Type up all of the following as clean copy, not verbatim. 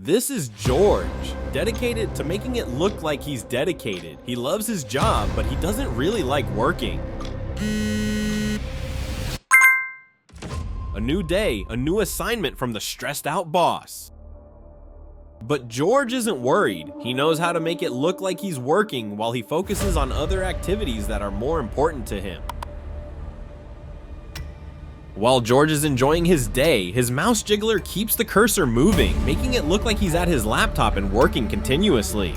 This is George, dedicated to making it look like he's dedicated. He loves his job, but he doesn't really like working. A new day, a new assignment from the stressed out boss. But George isn't worried. He knows how to make it look like he's working while he focuses on other activities that are more important to him. While George is enjoying his day, his mouse jiggler keeps the cursor moving, making it look like he's at his laptop and working continuously.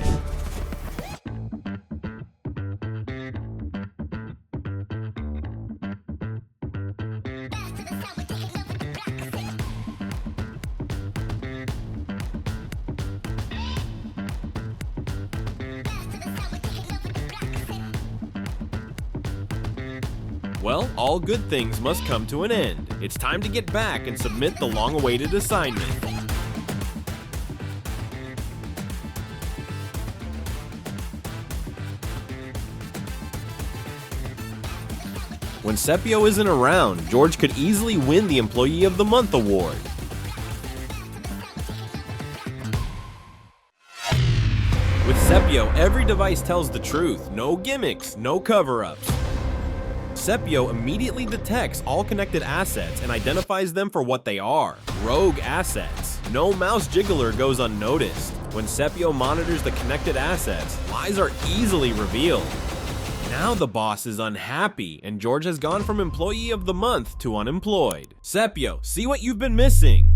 Well, all good things must come to an end. It's time to get back and submit the long-awaited assignment. When Sepio isn't around, George could easily win the Employee of the Month award. With Sepio, every device tells the truth. No gimmicks, no cover-ups. Sepio immediately detects all connected assets and identifies them for what they are: rogue assets. No mouse jiggler goes unnoticed. When Sepio monitors the connected assets, lies are easily revealed. Now the boss is unhappy, and George has gone from Employee of the Month to unemployed. Sepio, see what you've been missing?